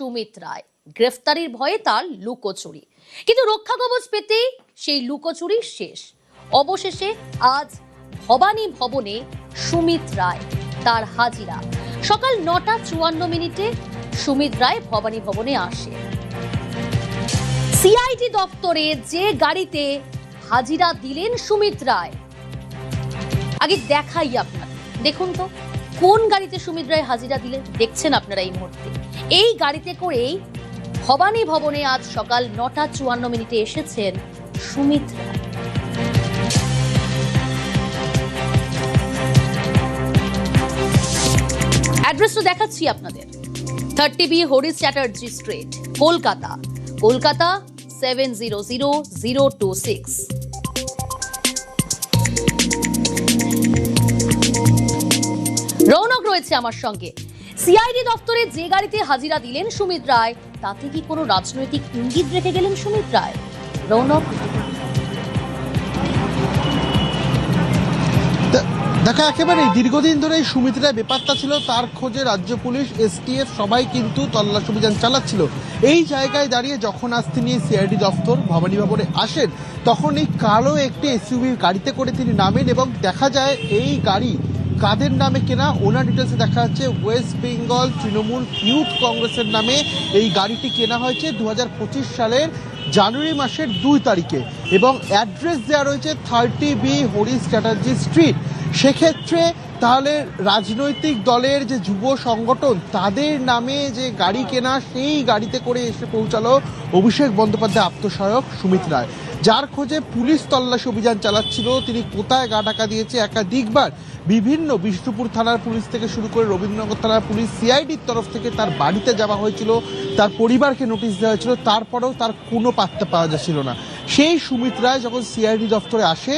সুমিত রায়, গ্রেফতারির ভয়ে তার লুকোচুরি, কিন্তু রক্ষা কবচ পেতেই সেই লুকোচুরি শেষ। অবশেষে আজ ভবানী ভবনে সুমিত রায়, তার হাজিরা সকাল 9:54 সুমিত রায় ভবানী ভবনে আসে। সিআইডি দপ্তরে যে গাড়িতে হাজিরা দিলেন সুমিত রায়, আগে দেখাই আপনাদের, দেখুন তো কোন গাড়িতে সুমিত রায় হাজিরা দিলেন। দেখছেন আপনারা এই মুহূর্তে, এই গাড়িতে করেই ভবানী ভবনে আজ সকাল 9:54 এসেছেন সুমিত রায়। অ্যাড্রেস তো দেখাচ্ছি আপনাদের, 30B হরিশ চ্যাটার্জি স্ট্রিট, কলকাতা, কলকাতা 700026। রৌনক রয়েছে আমার সঙ্গে। সিআইডি দপ্তরে যে গাড়িতে হাজিরা দিলেন সুমিত রায়, তাতে কি কোনো রাজনৈতিক ইঙ্গিত রেখে গেলেন সুমিত রায়? রৌনক, দেখা একেবারে দীর্ঘদিন ধরে সুমিত রায় বেপাত্তা ছিল, তার খোঁজে রাজ্য পুলিশ, এসটিএফ সবাই কিন্তু তল্লাশি অভিযান চালাচ্ছিল। এই জায়গায় দাঁড়িয়ে যখন আজ তিনি সিআইডি দপ্তর ভবানী ভবনে আসেন, তখন এই কালো একটি এসইউভি গাড়িতে করে তিনি নামেন এবং দেখা যায় এই গাড়ি কাদের নামে কেনা, ওনার ডিটেলসে দেখা যাচ্ছে ওয়েস্ট বেঙ্গল তৃণমূল ইউথ কংগ্রেসের নামে এই গাড়িটি কেনা হয়েছে 2025 সালের জানুয়ারি মাসের 2 তারিখে এবং অ্যাড্রেস দেওয়া রয়েছে 30B হরিশ চ্যাটার্জি স্ট্রিট। সেক্ষেত্রে তাহলে রাজনৈতিক দলের যে যুব সংগঠন তাদের নামে যে গাড়ি কেনা, সেই গাড়িতে করে এসে পৌঁছালো অভিষেক বন্দ্যোপাধ্যায় আত্মসহায়ক সুমিত রায়, যার খোঁজে পুলিশ তল্লাশি অভিযান চালাচ্ছিল। তিনি কোথায় গা ঢাকা দিয়েছে একাধিকবার বিভিন্ন বিষ্ণুপুর থানার পুলিশ থেকে শুরু করে রবীন্দ্রনগর থানার পুলিশ, সিআইডির তরফ থেকে তার বাড়িতে যাওয়া হয়েছিল, তার পরিবারকে নোটিশ দেওয়া হয়েছিল, তারপরেও তার কোনো পাত্তা পাওয়া যাচ্ছিল না। সেই সুমিত রায় যখন সিআইডি দপ্তরে আসে,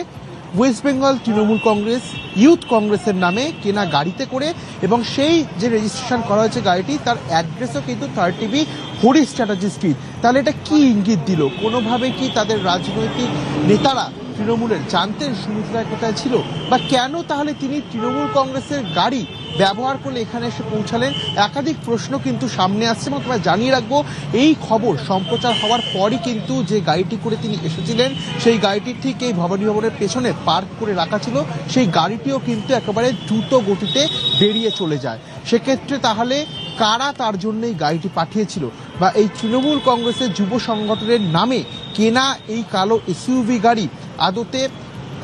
ওয়েস্ট বেঙ্গল তৃণমূল কংগ্রেস ইউথ কংগ্রেসের নামে কেনা গাড়িতে করে, এবং সেই যে রেজিস্ট্রেশন করা হয়েছে গাড়িটি, তার অ্যাড্রেসও কিন্তু 30B হরিশ চ্যাটার্জি স্ট্রিট। তাহলে এটা কি ইঙ্গিত দিল? কোনোভাবে কি তাদের রাজনৈতিক নেতারা তৃণমূলের জানতেন সুমিত রায় কোথায় ছিল, বা কেন তাহলে তিনি তৃণমূল কংগ্রেসের গাড়ি ব্যবহার করলে এখানে এসে পৌঁছালেন? একাধিক প্রশ্ন কিন্তু সামনে আসছে এবং তোমরা জানিয়ে রাখবো, এই খবর সম্প্রচার হওয়ার পরই কিন্তু যে গাড়িটি করে তিনি এসেছিলেন, সেই গাড়িটি ঠিক এই ভবানী ভবনের পেছনে পার্ক করে রাখা ছিল, সেই গাড়িটিও কিন্তু একেবারে দ্রুত গতিতে বেরিয়ে চলে যায়। সেক্ষেত্রে তাহলে কারা তার জন্য এই গাড়িটি পাঠিয়েছিল, বা এই তৃণমূল কংগ্রেসের যুব সংগঠনের নামে কেনা এই কালো এসইউভি গাড়ি আদতে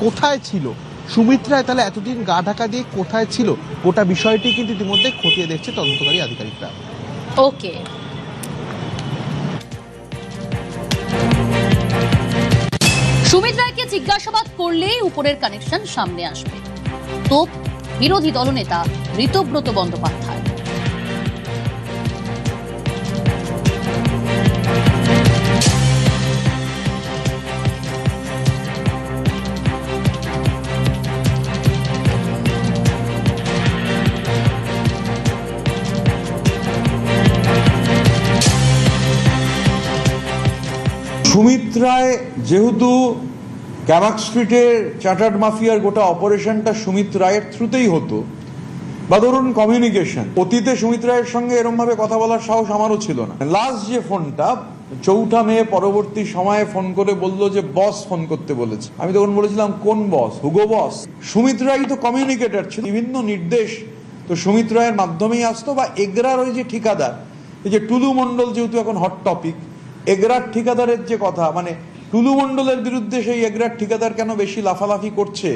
কোথায় ছিল? সুমিত রায় তাহলে এতদিন গা ঢাকা দিয়ে কোথায় ছিল? গোটা বিষয়টি কিন্তু ইতিমধ্যে খতিয়ে দেখছে তদন্তকারী আধিকারিকরা। ওকে, সুমিত রায়কে জিজ্ঞাসাবাদ করলেই উপরের কানেকশন সামনে আসবে, তো বিরোধী দলনেতা ঋতব্রত বন্দ্যোপাধ্যায়। সুমিত রায় যেহেতু ক্যামাক স্ট্রিটের চার্টার্ড মাফিয়ার গোটা অপারেশনটা সুমিত রায়ের থ্রুতেই হতো, বা ধরুন কমিউনিকেশন, অতীতে সুমিত রায়ের সঙ্গে এরমভাবে কথা বলার সাহস আমারও ছিল না। লাস্ট যে ফোনটা 4 মে পরবর্তী সময়ে ফোন করে বললো যে বস ফোন করতে বলেছে। আমি তখন বলেছিলাম কোন বস? হুগো বস। সুমিত রায় তো কমিউনিকেটর ছিল, বিভিন্ন নির্দেশ তো সুমিত রায়ের মাধ্যমেই আসতো, বা এগরার ওই যে ঠিকাদার, এই যে টুলু মণ্ডল যেহেতু এখন হট টপিক, এগরার ঠিকাদারের যে কথা, মানে টুলু মণ্ডলের বিরুদ্ধে সেই এগরার ঠিকাদার কেন বেশি লাফালাফি করছে,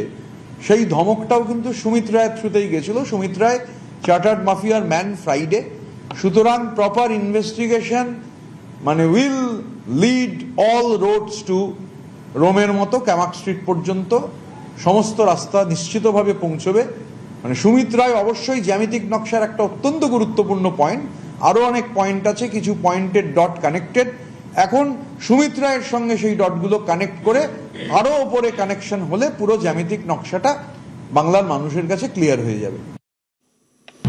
সেই ধমকটাও কিন্তু সুমিত রায়ের থ্রুতেই গেছিল। সুমিত রায় চার্টার্ড মাফিয়ার ম্যান ফ্রাইডে, সুতরাং প্রপার ইনভেস্টিগেশন মানে will lead all roads to রোমের মতো ক্যামাক স্ট্রিট পর্যন্ত সমস্ত রাস্তা নিশ্চিতভাবে পৌঁছবে। মানে সুমিত রায় অবশ্যই জ্যামিতিক নকশার একটা অত্যন্ত গুরুত্বপূর্ণ পয়েন্ট, আরও অনেক পয়েন্ট আছে, কিছু পয়েন্টের ডট কানেক্টেড। এখন সুমিত রায়ের সঙ্গে সেই ডটগুলো কানেক্ট করে আরও ওপরে কানেকশন হলে পুরো জ্যামিতিক নকশাটা বাংলার মানুষের কাছে ক্লিয়ার হয়ে যাবে।